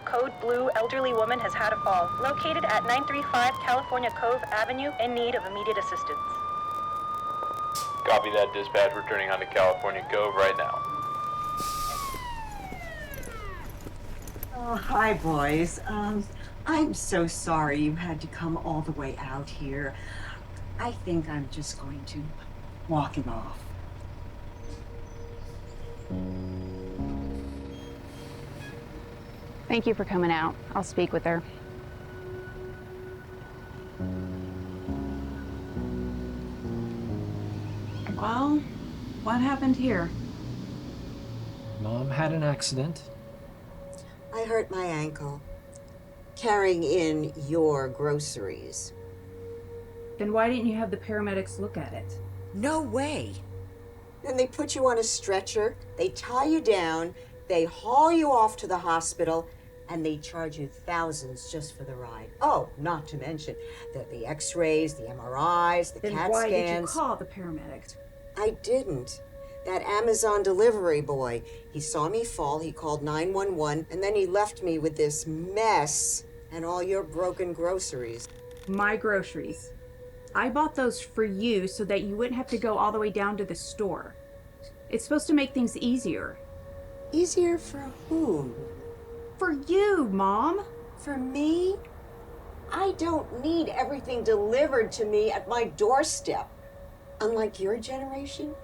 code blue elderly woman has had a fall, located at 935 California Cove Avenue, in need of immediate assistance. Copy that, dispatch. Returning on to California Cove right now. Oh, hi, boys. I'm so sorry you had to come all the way out here. I think I'm just going to walk him off. Thank you for coming out. I'll speak with her. Well, what happened here? Mom had an accident. I hurt my ankle carrying in your groceries. Then why didn't you have the paramedics look at it? No way. Then they put you on a stretcher, they tie you down, they haul you off to the hospital, and they charge you thousands just for the ride. Oh, not to mention the x-rays, the MRIs, the Then CAT why scans. did you call the paramedics? I didn't. That Amazon delivery boy, he saw me fall, he called 911, and then he left me with this mess and all your broken groceries. My groceries. I bought those for you so that you wouldn't have to go all the way down to the store. It's supposed to make things easier. Easier for whom? For you, Mom. For me? I don't need everything delivered to me at my doorstep. Unlike your generation,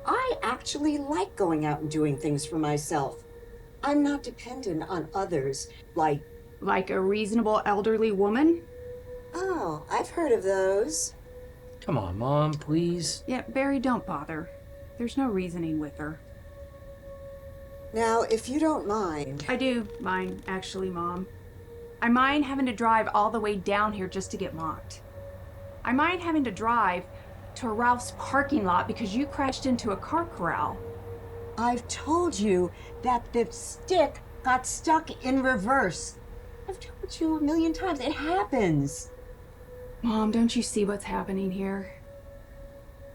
I actually like going out and doing things for myself. I'm not dependent on others, like... Like a reasonable elderly woman? Oh, I've heard of those. Come on, Mom, please. Yeah, Barry, don't bother. There's no reasoning with her. Now, if you don't mind... I do mind, actually, Mom. I mind having to drive all the way down here just to get mocked. I mind having to drive to a Ralph's parking lot because you crashed into a car corral. I've told you that the stick got stuck in reverse. I've told you a million times, it happens. Mom, don't you see what's happening here?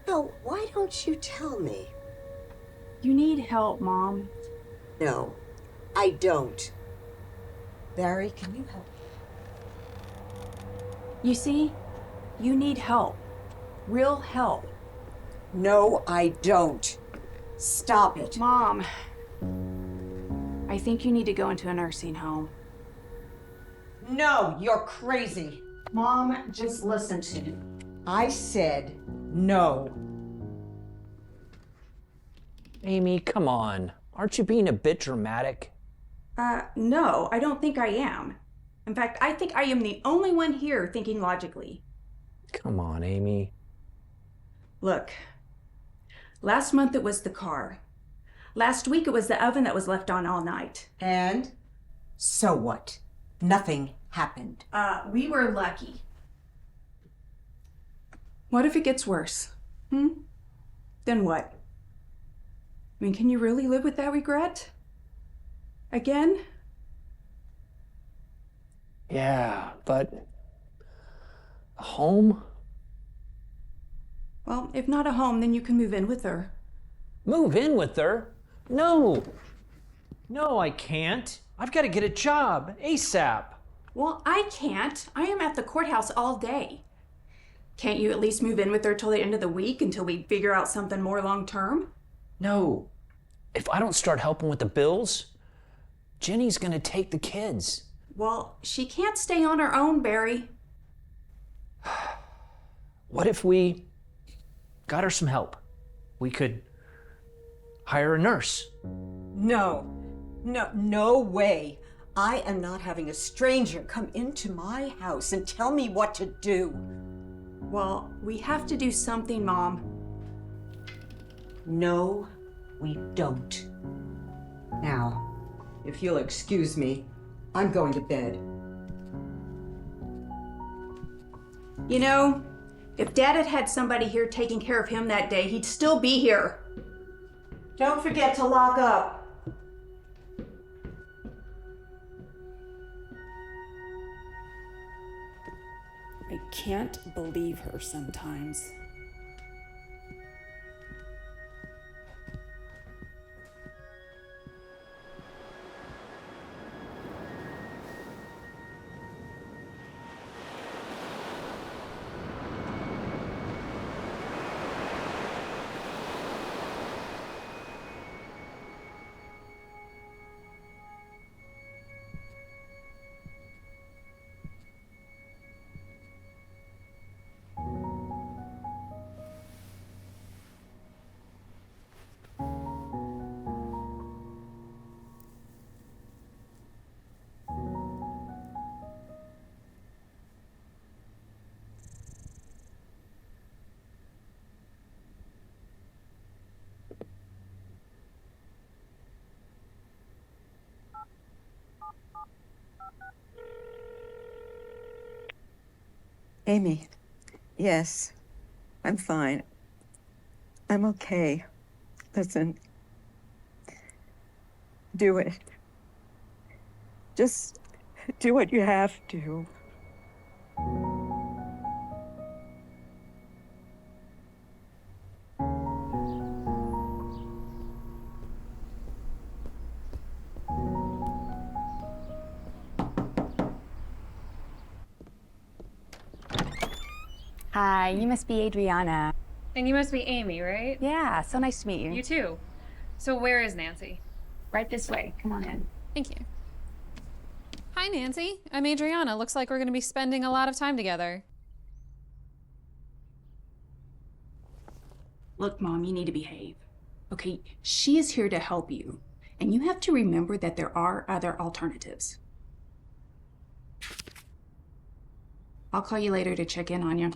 No, why don't you tell me? You need help, Mom. No, I don't. Barry, can you help? You see? You need help. Real help. No, I don't. Stop it. Mom, I think you need to go into a nursing home. No, you're crazy. Mom, just listen to me. I said no. Amy, come on. Aren't you being a bit dramatic? No, I don't think I am. In fact, I think I am the only one here thinking logically. Come on, Amy. Look, last month it was the car. Last week it was the oven that was left on all night. And? So what? Nothing happened. We were lucky. What if it gets worse? Then what? I mean, can you really live with that regret? Again? Yeah, but... a home? Well, if not a home, then you can move in with her. Move in with her? No! No, I can't. I've got to get a job, ASAP. Well, I can't. I am at the courthouse all day. Can't you at least move in with her till the end of the week until we figure out something more long-term? No. If I don't start helping with the bills, Jenny's gonna take the kids. Well, she can't stay on her own, Barry. What if we got her some help? We could hire a nurse. No way. I am not having a stranger come into my house and tell me what to do. Well, we have to do something, Mom. No, we don't. Now, if you'll excuse me, I'm going to bed. You know, if Dad had had somebody here taking care of him that day, he'd still be here. Don't forget to lock up. I can't believe her sometimes. Amy, yes, I'm fine. I'm okay. Listen, do it. Just do what you have to. Hi, you must be Adriana. And you must be Amy, right? Yeah, so nice to meet you. You too. So where is Nancy? Right this way. Come on in. Thank you. Hi, Nancy. I'm Adriana. Looks like we're going to be spending a lot of time together. Look, Mom, you need to behave. Okay, she is here to help you. And you have to remember that there are other alternatives. I'll call you later to check in on you.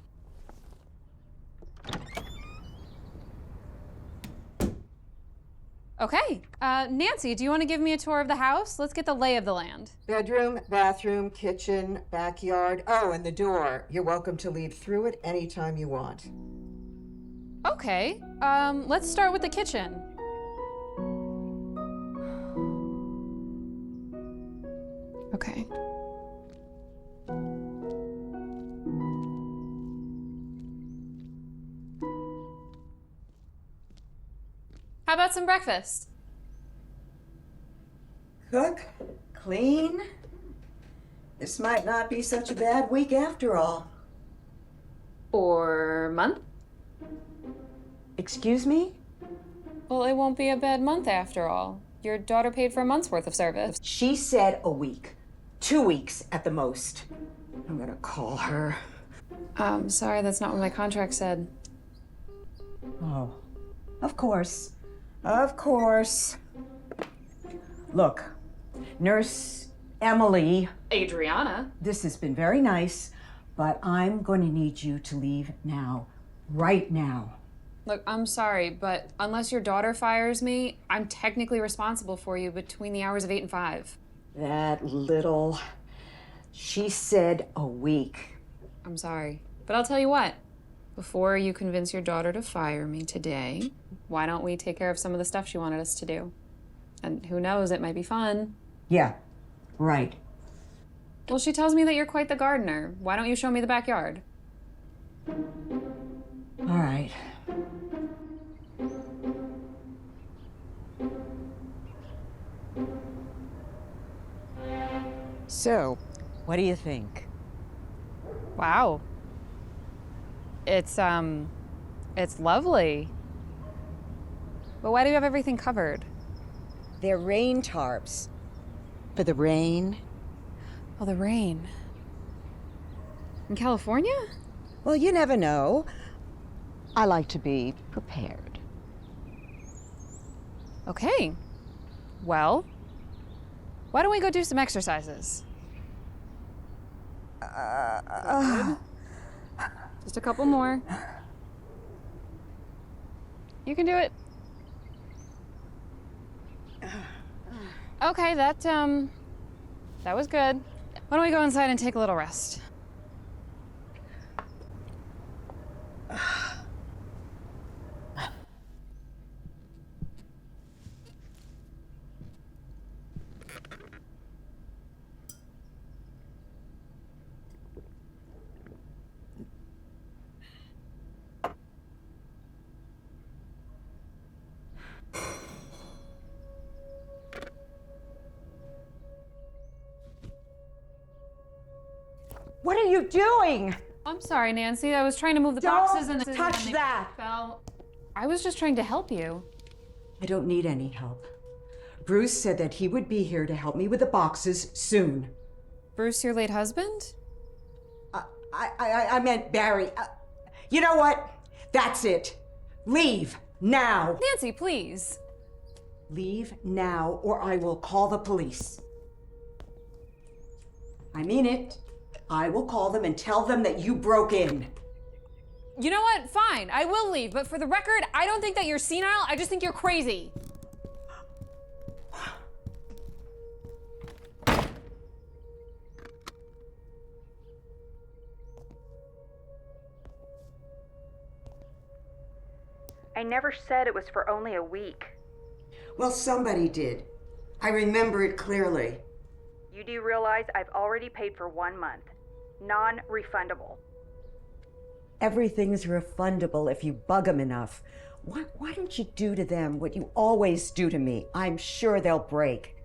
Okay. Nancy, do you want to give me a tour of the house? Let's get the lay of the land. Bedroom, bathroom, kitchen, backyard. Oh, and the door. You're welcome to leave through it anytime you want. Okay. Let's start with the kitchen. Okay. How about some breakfast? Cook, clean. This might not be such a bad week after all. Or month? Excuse me? Well, it won't be a bad month after all. Your daughter paid for a month's worth of service. She said a week. 2 weeks at the most. I'm gonna call her. Sorry, that's not what my contract said. Oh, of course. Of course. Look, Nurse Emily. Adriana? This has been very nice, but I'm going to need you to leave now. Right now. Look, I'm sorry, but unless your daughter fires me, I'm technically responsible for you between the hours of 8 and 5. That little... She said a week. I'm sorry. But I'll tell you what. Before you convince your daughter to fire me today, why don't we take care of some of the stuff she wanted us to do? And who knows, it might be fun. Yeah, right. Well, she tells me that you're quite the gardener. Why don't you show me the backyard? All right. So, what do you think? Wow. It's lovely. But why do you have everything covered? They're rain tarps. For the rain. Oh, the rain. In California? Well, you never know. I like to be prepared. Okay. Well, why don't we go do some exercises? Just a couple more. You can do it. Okay, that was good. Why don't we go inside and take a little rest? What are you doing? I'm sorry, Nancy. I was trying to move the Don't boxes and touch they that. fell. I was just trying to help you. I don't need any help. Bruce said that he would be here to help me with the boxes soon. Bruce, your late husband? I meant Barry. You know what? That's it. Leave now. Nancy, please. Leave now, or I will call the police. I mean it. I will call them and tell them that you broke in. You know what? Fine, I will leave. But for the record, I don't think that you're senile. I just think you're crazy. I never said it was for only a week. Well, somebody did. I remember it clearly. You do realize I've already paid for 1 month. Non-refundable. Everything's refundable if you bug them enough. Why don't you do to them what you always do to me? I'm sure they'll break.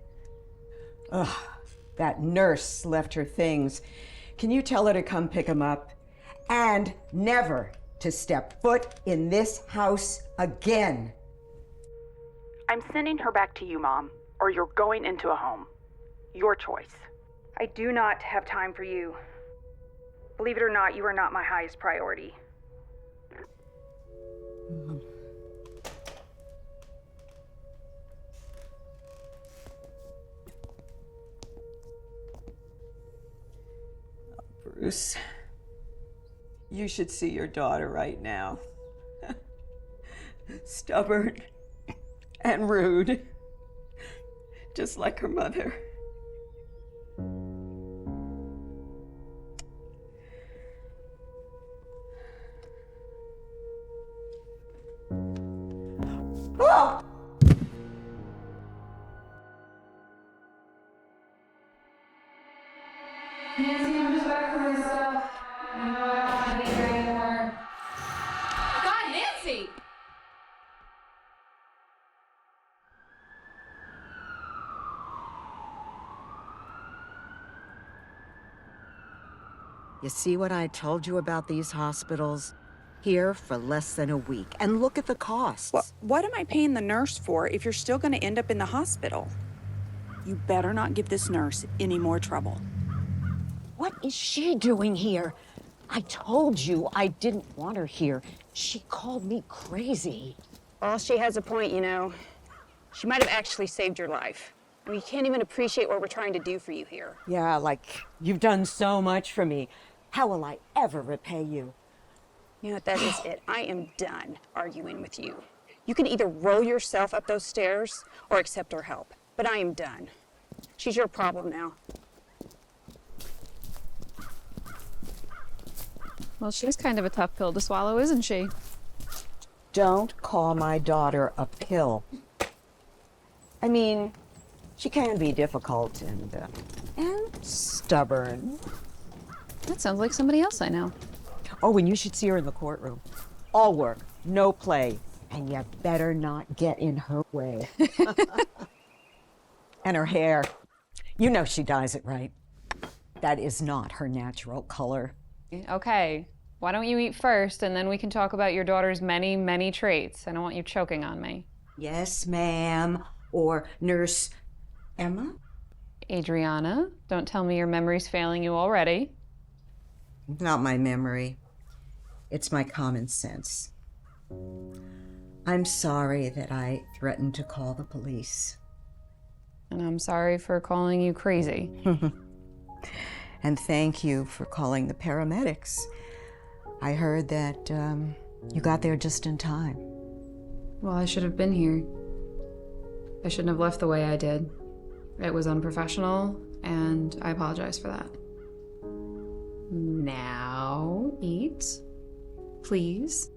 Ugh, that nurse left her things. Can you tell her to come pick them up? And never to step foot in this house again. I'm sending her back to you, Mom, or you're going into a home. Your choice. I do not have time for you. Believe it or not, you are not my highest priority. Bruce, you should see your daughter right now. Stubborn and rude, just like her mother. Oh! Nancy, I'm just back from my stuff. I know I don't want to be here anymore. God, Nancy! You see what I told you about these hospitals? Here for less than a week. And look at the costs. What am I paying the nurse for if you're still going to end up in the hospital? You better not give this nurse any more trouble. What is she doing here? I told you I didn't want her here. She called me crazy. Well, she has a point, you know. She might have actually saved your life. I mean, you can't even appreciate what we're trying to do for you here. Yeah, like, you've done so much for me. How will I ever repay you? You know what, that is it. I am done arguing with you. You can either roll yourself up those stairs or accept our help. But I am done. She's your problem now. Well, she's kind of a tough pill to swallow, isn't she? Don't call my daughter a pill. I mean, she can be difficult and stubborn. That sounds like somebody else I know. Oh, and you should see her in the courtroom. All work, no play. And you better not get in her way. And her hair. You know she dyes it right. That is not her natural color. Okay, why don't you eat first and then we can talk about your daughter's many, many traits. I don't want you choking on me. Yes, ma'am. Or Nurse Emma? Adriana, don't tell me your memory's failing you already. Not my memory. It's my common sense. I'm sorry that I threatened to call the police. And I'm sorry for calling you crazy. And thank you for calling the paramedics. I heard that you got there just in time. Well, I should have been here. I shouldn't have left the way I did. It was unprofessional, and I apologize for that. Now, eat, please.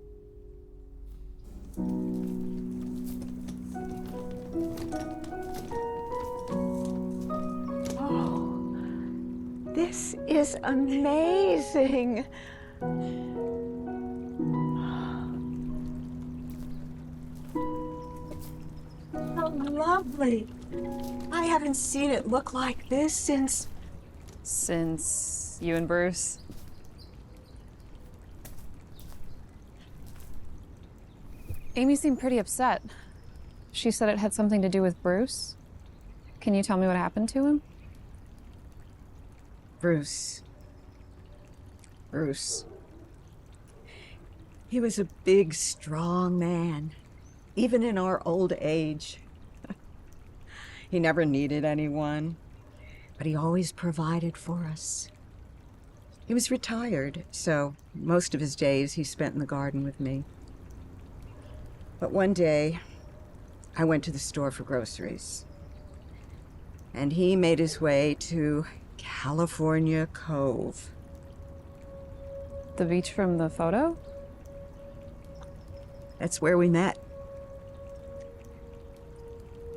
Oh, this is amazing. How lovely. I haven't seen it look like this since... Since you and Bruce? Amy seemed pretty upset. She said it had something to do with Bruce. Can you tell me what happened to him? Bruce. He was a big, strong man, even in our old age. He never needed anyone, but he always provided for us. He was retired, so most of his days he spent in the garden with me. But one day, I went to the store for groceries, and he made his way to California Cove. The beach from the photo? That's where we met.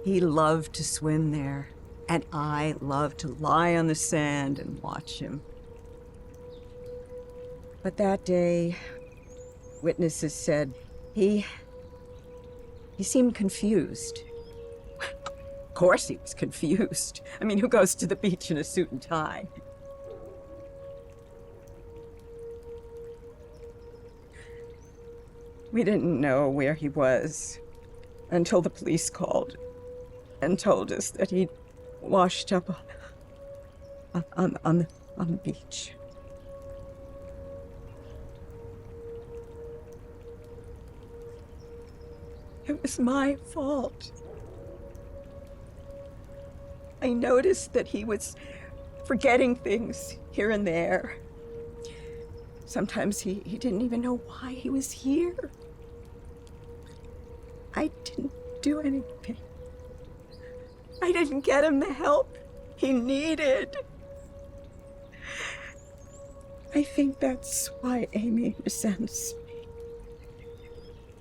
He loved to swim there, and I loved to lie on the sand and watch him. But that day, witnesses said he seemed confused. Of course he was confused. I mean, who goes to the beach in a suit and tie? We didn't know where he was until the police called and told us that he'd washed up on the beach. It was my fault. I noticed that he was forgetting things here and there. Sometimes he didn't even know why he was here. I didn't do anything. I didn't get him the help he needed. I think that's why Amy resents me.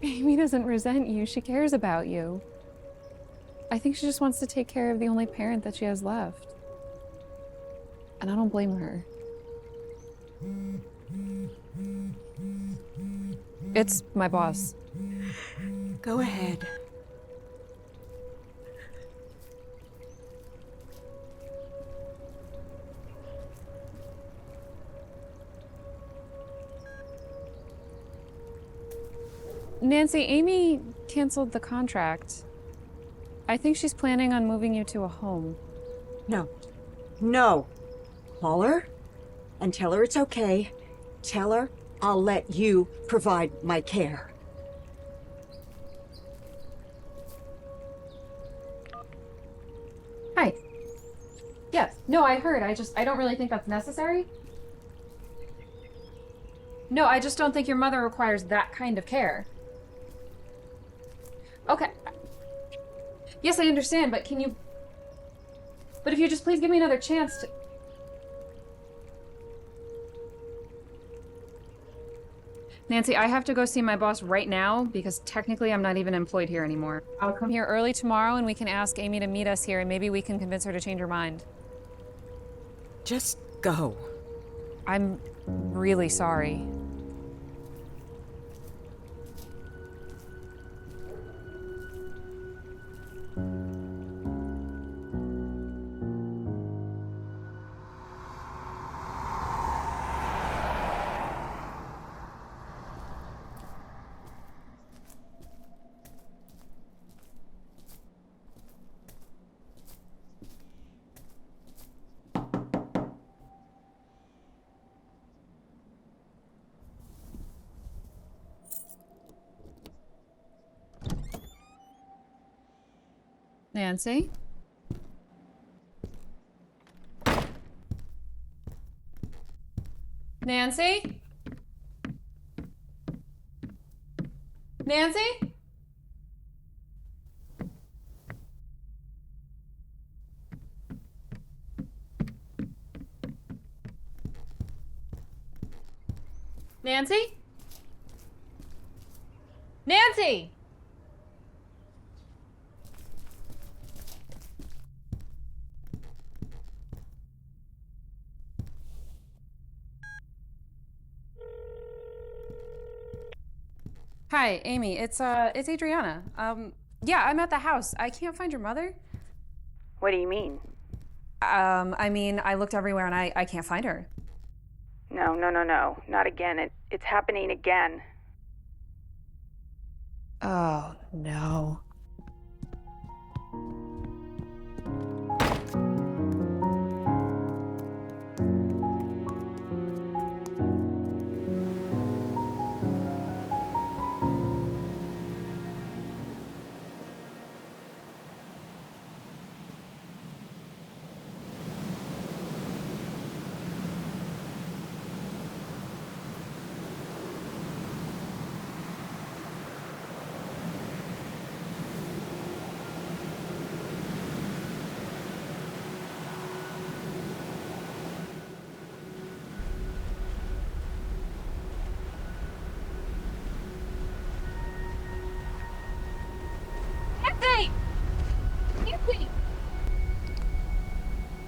Amy doesn't resent you. She cares about you. I think she just wants to take care of the only parent that she has left. And I don't blame her. It's my boss. Go ahead. Nancy, Amy canceled the contract. I think she's planning on moving you to a home. No. Call her and tell her it's okay. Tell her I'll let you provide my care. Hi. Yes. No, I heard. I don't really think that's necessary. No, I just don't think your mother requires that kind of care. Okay. Yes, I understand, but can you... But if you just please give me another chance to... Nancy, I have to go see my boss right now because technically I'm not even employed here anymore. I'll come here early tomorrow and we can ask Amy to meet us here and maybe we can convince her to change her mind. Just go. I'm really sorry. Nancy? Nancy? Nancy? Nancy? Nancy! Hi, Amy. It's Adriana. Yeah, I'm at the house. I can't find your mother. What do you mean? I mean, I looked everywhere and I can't find her. No. Not again. It's happening again. Oh, no.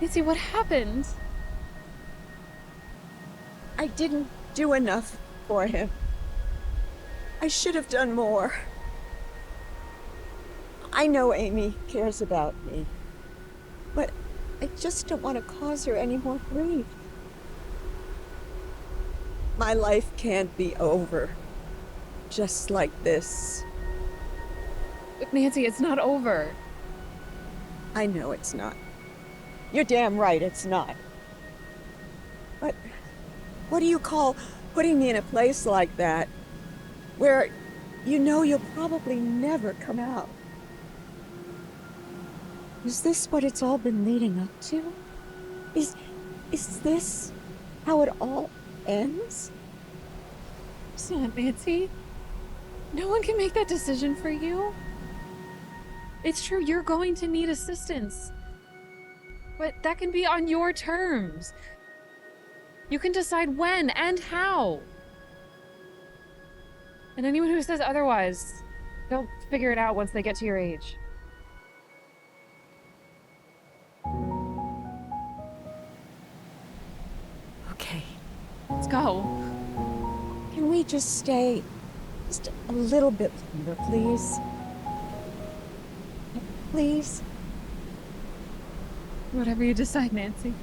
Nancy, what happened? I didn't do enough for him. I should have done more. I know Amy cares about me, but I just don't want to cause her any more grief. My life can't be over just like this. But Nancy, it's not over. I know it's not. You're damn right it's not. But what do you call putting me in a place like that, where you know you'll probably never come out? Is this what it's all been leading up to? Is this how it all ends? It's not, Nancy. No one can make that decision for you. It's true, you're going to need assistance. But that can be on your terms. You can decide when and how. And anyone who says otherwise, they'll figure it out once they get to your age. Okay. Let's go. Can we just stay just a little bit longer, please? Please? Whatever you decide, Nancy.